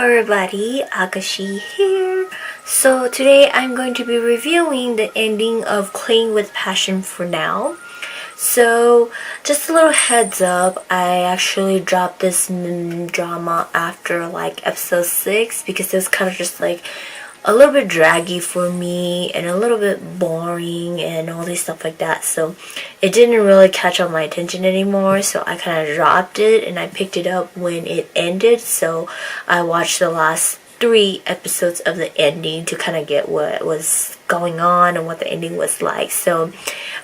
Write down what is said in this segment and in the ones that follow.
everybody, Agashe here. So today I'm going to be reviewing the ending of Cling with Passion for Now. So just a little heads up, I actually dropped this drama after like episode 6 because it was kind of just like a little bit draggy for me and a little bit boring and all this stuff like that, so it didn't really catch on my attention anymore, so I kind of dropped it and I picked it up when it ended. So I watched the last 3 episodes of the ending to kind of get what was going on and what the ending was like. So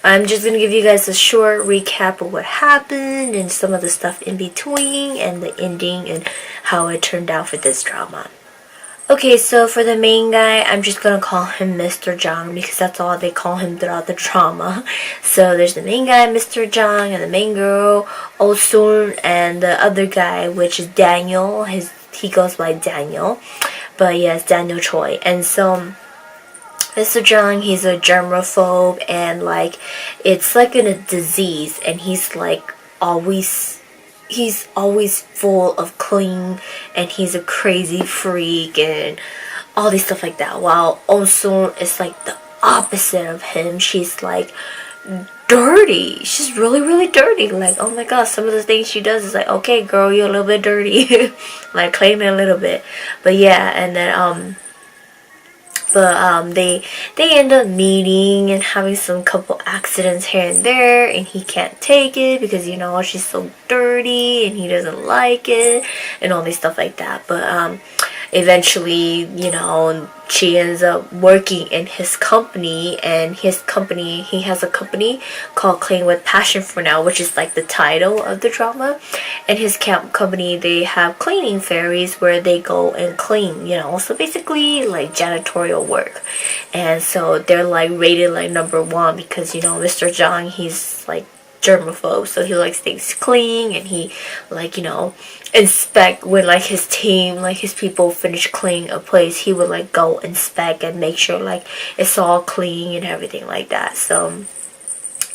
I'm just gonna give you guys a short recap of what happened and some of the stuff in between and the ending and how it turned out for this drama. Okay, so for the main guy, I'm just gonna call him Mr. Jang because that's all they call him throughout the drama. So there's the main guy, Mr. Jang, and the main girl, Oh-sun, and the other guy, which is Daniel. He goes by Daniel, but yes, Daniel Choi. And so Mr. Jang, he's a germaphobe, and like it's like a disease, and he's always full of cling, and he's a crazy freak and all this stuff like that, while Oh-sun is like the opposite of him. She's like dirty. She's really dirty. Like, oh my god, some of the things she does is like, okay girl, you're a little bit dirty. Like, claim it a little bit. But yeah, and then they end up meeting and having some couple accidents here and there, and he can't take it because, you know, she's so dirty and he doesn't like it and all this stuff like that. But eventually, you know, she ends up working in his company, and he has a company called Clean with Passion for Now, which is like the title of the drama. And his company, they have cleaning fairies where they go and clean, you know, so basically like janitorial work. And so they're like rated like #1 because, you know, Mr. Jang, he's like germaphobe, so he likes things clean, and he, like, you know, inspect when like his team, like his people finish cleaning a place, he would like go inspect and make sure like it's all clean and everything like that. So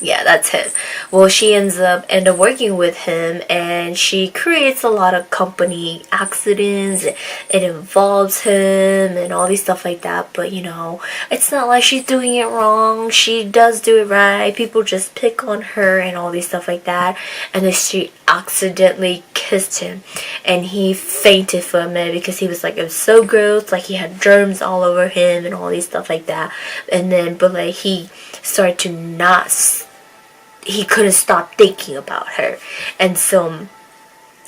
yeah, that's him. Well, she ends up working with him, and she creates a lot of company accidents. It involves him and all these stuff like that, but you know, it's not like she's doing it wrong. She does do it right. People just pick on her and all these stuff like that, and then she accidentally kissed him, and he fainted for a minute because he was like, it was so gross, like he had germs all over him and all these stuff like that. And then but like he started to he couldn't stop thinking about her. And so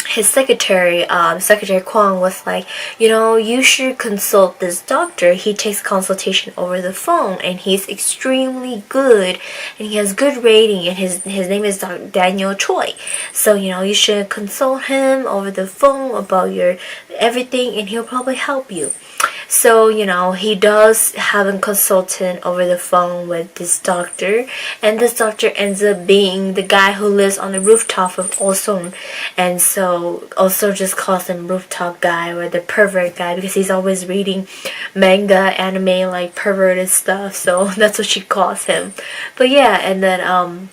his secretary Kwang was like, you know, you should consult this doctor. He takes consultation over the phone, and he's extremely good, and he has good rating, and his name is Daniel Choi. So, you know, you should consult him over the phone about your everything, and he'll probably help you. So, you know, he does have a consultant over the phone with this doctor, and this doctor ends up being the guy who lives on the rooftop of Oh-sun. And so also just calls him rooftop guy or the pervert guy because he's always reading manga, anime, like perverted stuff. So that's what she calls him. But yeah, and then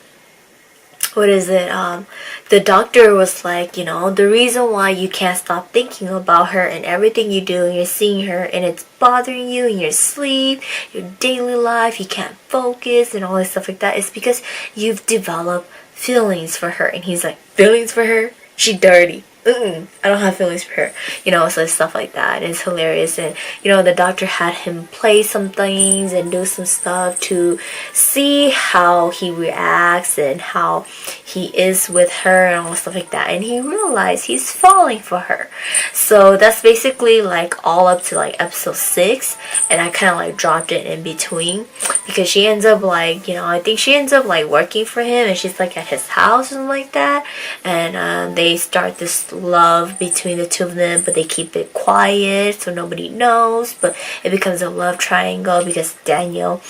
the doctor was like, you know, the reason why you can't stop thinking about her and everything you do, and you're seeing her and it's bothering you in your sleep, your daily life, you can't focus and all this stuff like that, is because you've developed feelings for her. And he's like, feelings for her? She dirty. I don't have feelings for her, you know, so stuff like that. And it's hilarious. And you know, the doctor had him play some things and do some stuff to see how he reacts and how he is with her and all stuff like that, and he realized he's falling for her. So that's basically like all up to like episode 6, and I kind of like dropped it in between because she ends up like, you know, I think she ends up like working for him, and she's like at his house and something like that, and they start this love between the two of them, but they keep it quiet so nobody knows, but it becomes a love triangle because Daniel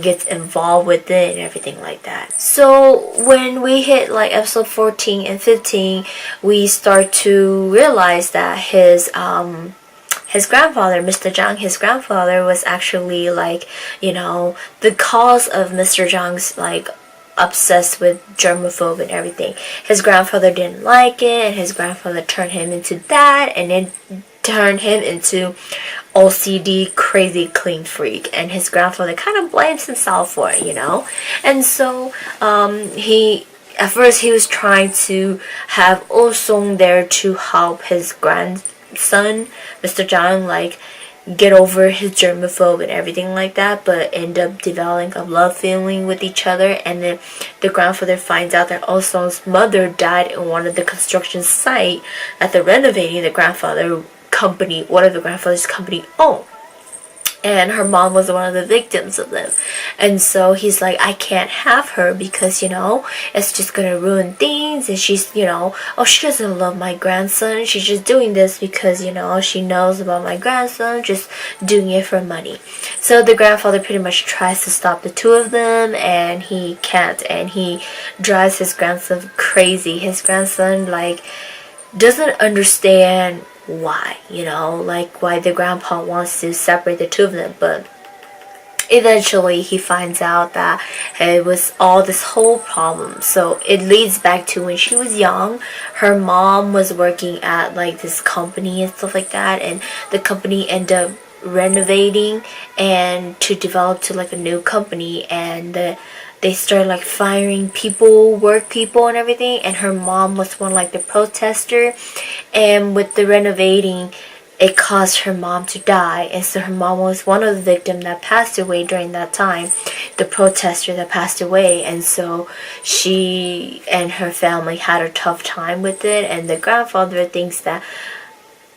gets involved with it and everything like that. So when we hit like episode 14 and 15, we start to realize that his grandfather, Mr. Jang, his grandfather was actually like, you know, the cause of Mr. Jang's like obsessed with germaphobe and everything. His grandfather didn't like it, and his grandfather turned him into that, and it turned him into OCD crazy clean freak, and his grandfather kind of blames himself for it, and so he at first he was trying to have Oh-sung there to help his grandson Mr. Jang like get over his germaphobe and everything like that, but end up developing a love feeling with each other. And then the grandfather finds out that Oh-sung's mother died in one of the construction site that they're renovating the grandfather company, one of the grandfather's company owned. And her mom was one of the victims of them. And so he's like, I can't have her because, it's just gonna ruin things. And she's, oh, she doesn't love my grandson. She's just doing this because, she knows about my grandson, just doing it for money. So the grandfather pretty much tries to stop the two of them, and he can't. And he drives his grandson crazy. His grandson, doesn't understand why, why the grandpa wants to separate the two of them. But eventually he finds out that it was all this whole problem. So it leads back to when she was young, her mom was working at this company and stuff like that, and the company ended up renovating and to develop to a new company, and they started firing people, work people and everything, and her mom was one the protester, and with the renovating it caused her mom to die, and so her mom was one of the victims that passed away during that time, the protester that passed away. And so she and her family had a tough time with it, and the grandfather thinks that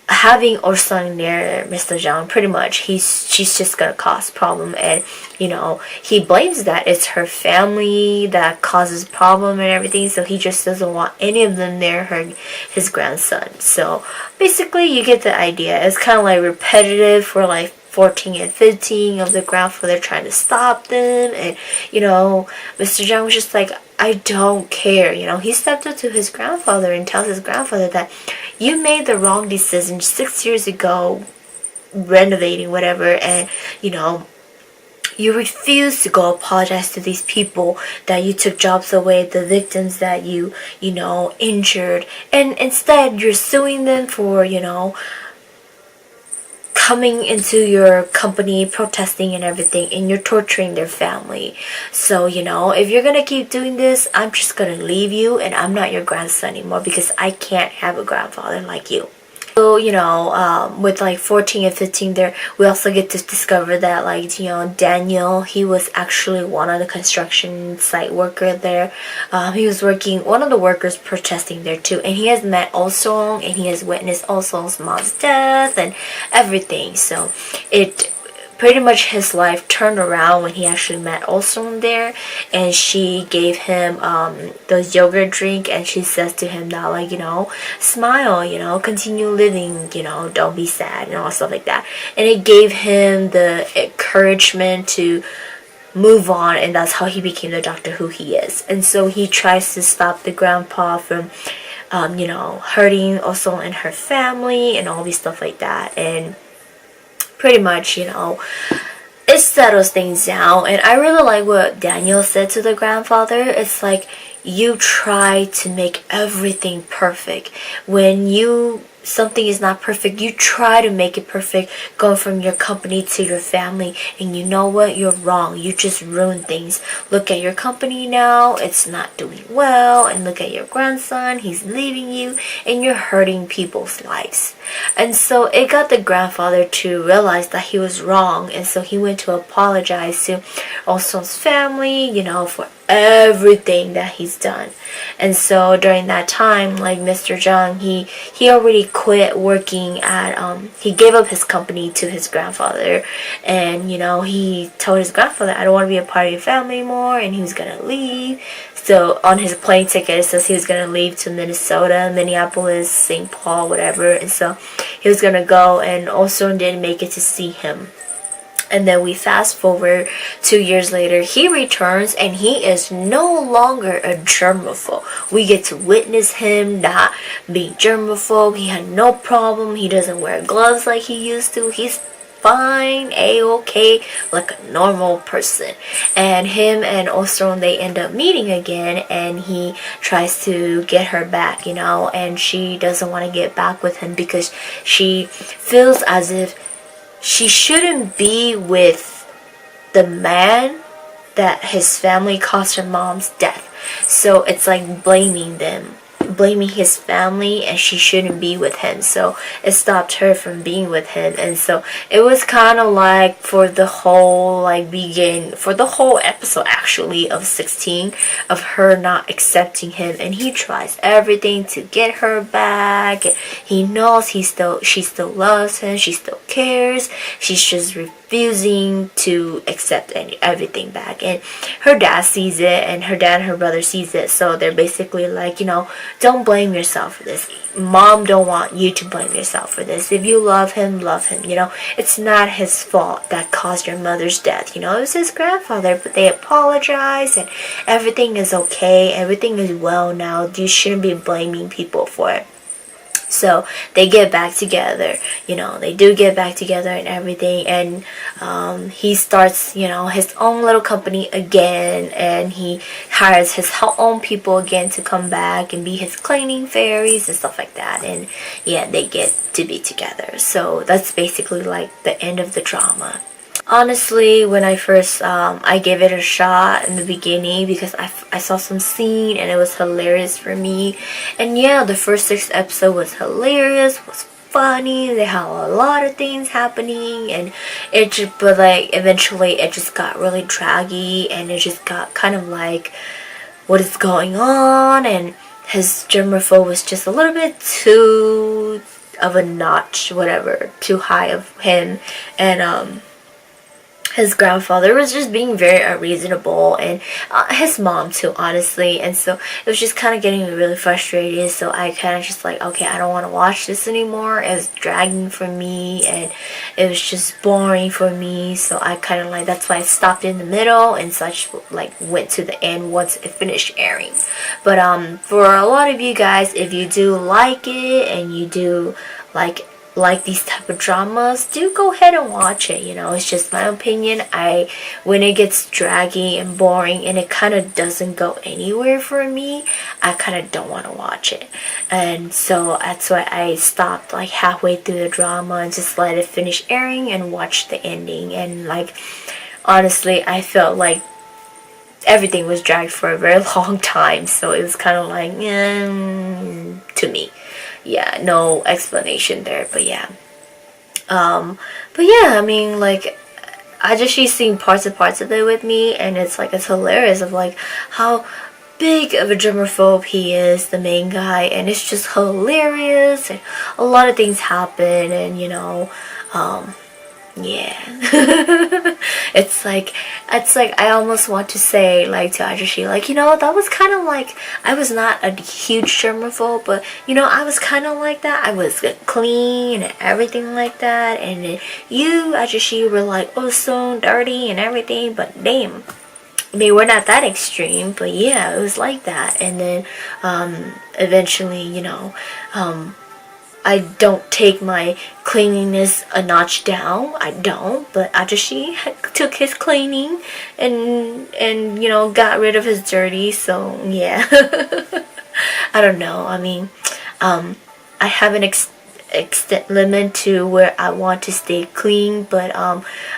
having Oh-sung near Mr. Jang, pretty much she's just gonna cause problem, and he blames that it's her family that causes problem and everything, so he just doesn't want any of them near his grandson. So basically you get the idea. It's kind of repetitive for 14 and 15 of the grandfather trying to stop them, and Mr. Jang was just I don't care. He stepped up to his grandfather and tells his grandfather that you made the wrong decision 6 years ago renovating whatever, and you refuse to go apologize to these people that you took jobs away, the victims that you injured, and instead you're suing them for coming into your company, protesting and everything, and you're torturing their family. So, if you're gonna keep doing this, I'm just gonna leave you, and I'm not your grandson anymore because I can't have a grandfather like you. So, with 14 and 15 there, we also get to discover that Daniel, he was actually one of the construction site worker there. He was working, one of the workers protesting there too, and he has met Oh-sung, and he has witnessed Oh-sung's mom's death and everything. So it pretty much his life turned around when he actually met Oh-sung there, and she gave him those yogurt drink, and she says to him that smile, continue living, don't be sad and all stuff like that. And it gave him the encouragement to move on, and that's how he became the doctor who he is. And so he tries to stop the grandpa from hurting Oh-sung and her family and all these stuff like that. And pretty much, it settles things down. And I really like what Daniel said to the grandfather. It's you try to make everything perfect. When something is not perfect, you try to make it perfect, going from your company to your family, and you know what, you're wrong. You just ruin things. Look at your company now, it's not doing well, and look at your grandson, he's leaving you, and you're hurting people's lives. And so it got the grandfather to realize that he was wrong, and so he went to apologize to Oh-sung's family, for everything that he's done. And so during that time, Mr. Jang, he already quit working at he gave up his company to his grandfather, and he told his grandfather, I don't want to be a part of your family anymore, and he was gonna leave. So on his plane ticket it says he was gonna leave to Minnesota, Minneapolis, St. Paul, whatever, and so he was gonna go, and also didn't make it to see him. And then we fast forward 2 years later, he returns, and he is no longer a germaphobe. We get to witness him not being germaphobe. He had no problem. He doesn't wear gloves like he used to. He's fine, a-okay, like a normal person. And him and Ostrom, they end up meeting again, and he tries to get her back, and she doesn't want to get back with him because she feels as if she shouldn't be with the man that his family caused her mom's death. So it's like blaming his family, and she shouldn't be with him. So it stopped her from being with him. And so it was kind of like for the whole episode actually of 16, of her not accepting him, and he tries everything to get her back. He knows she still loves him, she still cares. She's just refusing to accept everything back. And her dad sees it, and her dad and her brother sees it. So they're basically like, don't blame yourself for this. Mom don't want you to blame yourself for this. If you love him, love him. It's not his fault that caused your mother's death. It was his grandfather, but they apologize, and everything is okay. Everything is well now. You shouldn't be blaming people for it. So they get back together, they do get back together and everything, and he starts, his own little company again, and he hires his own people again to come back and be his cleaning fairies and stuff like that. And yeah, they get to be together. So that's basically like the end of the drama. Honestly, when I first I gave it a shot in the beginning because I saw some scene and it was hilarious for me. And yeah, the first 6 episodes was hilarious, was funny. They had a lot of things happening, and but like eventually it just got really draggy, and it just got kind of like, what is going on? And his germaphobe was just a little bit too of a notch, whatever, too high of him. And his grandfather was just being very unreasonable, and his mom too, honestly. And so it was just kind of getting me really frustrated. So I kind of just like, okay, I don't want to watch this anymore. It was dragging for me, and it was just boring for me. So I kind of like, that's why I stopped in the middle, and such like went to the end once it finished airing. But for a lot of you guys, if you do like it and you do like these type of dramas, do go ahead and watch it. It's just my opinion. When it gets draggy and boring and it kind of doesn't go anywhere for me, I kind of don't want to watch it. And so that's why I stopped like halfway through the drama and just let it finish airing and watch the ending. And like, honestly, I felt like everything was dragged for a very long time, so it was kind of like, to me. Yeah, no explanation there, but yeah. But yeah, I mean, like, she's seen parts of it with me, and it's hilarious of like how big of a germaphobe he is, the main guy, and it's just hilarious, and a lot of things happen, and yeah. it's like I almost want to say like to Agashe, like, that was kind of like, I was not a huge germaphobe, but I was kind of like that. I was clean and everything like that, and then you, Agashe, were like, oh, so dirty and everything. But damn, I mean, we're not that extreme, but yeah, it was like that. And then eventually, I don't take my cleanliness a notch down. I don't. But Agashe took his cleaning and got rid of his dirty. So yeah, I don't know. I mean, I have an extent limit to where I want to stay clean, but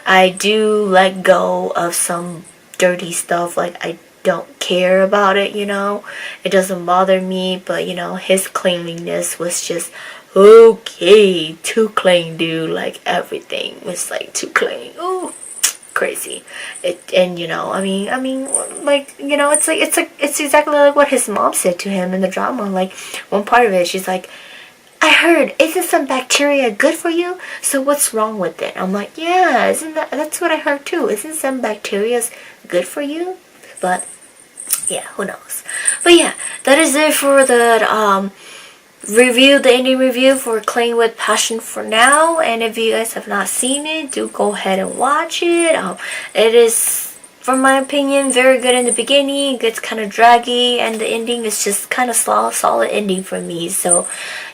I do let go of some dirty stuff. Like, I don't care about it. It doesn't bother me. But his cleanliness was just okay, too clean, dude. Like, everything was like too clean. Ooh, crazy. I mean, like, it's exactly like what his mom said to him in the drama. Like, one part of it, she's like, I heard, isn't some bacteria good for you? So what's wrong with it? I'm like, yeah, that's what I heard too. Isn't some bacteria good for you? But yeah, who knows? But yeah, that is it for the the ending review for Cling with Passion for now. And if you guys have not seen it, do go ahead and watch it. It is from my opinion, very good in the beginning. It gets kind of draggy, and the ending is just kind of solid ending for me. So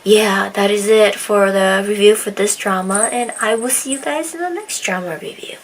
yeah, that is it for the review for this drama, and I will see you guys in the next drama review.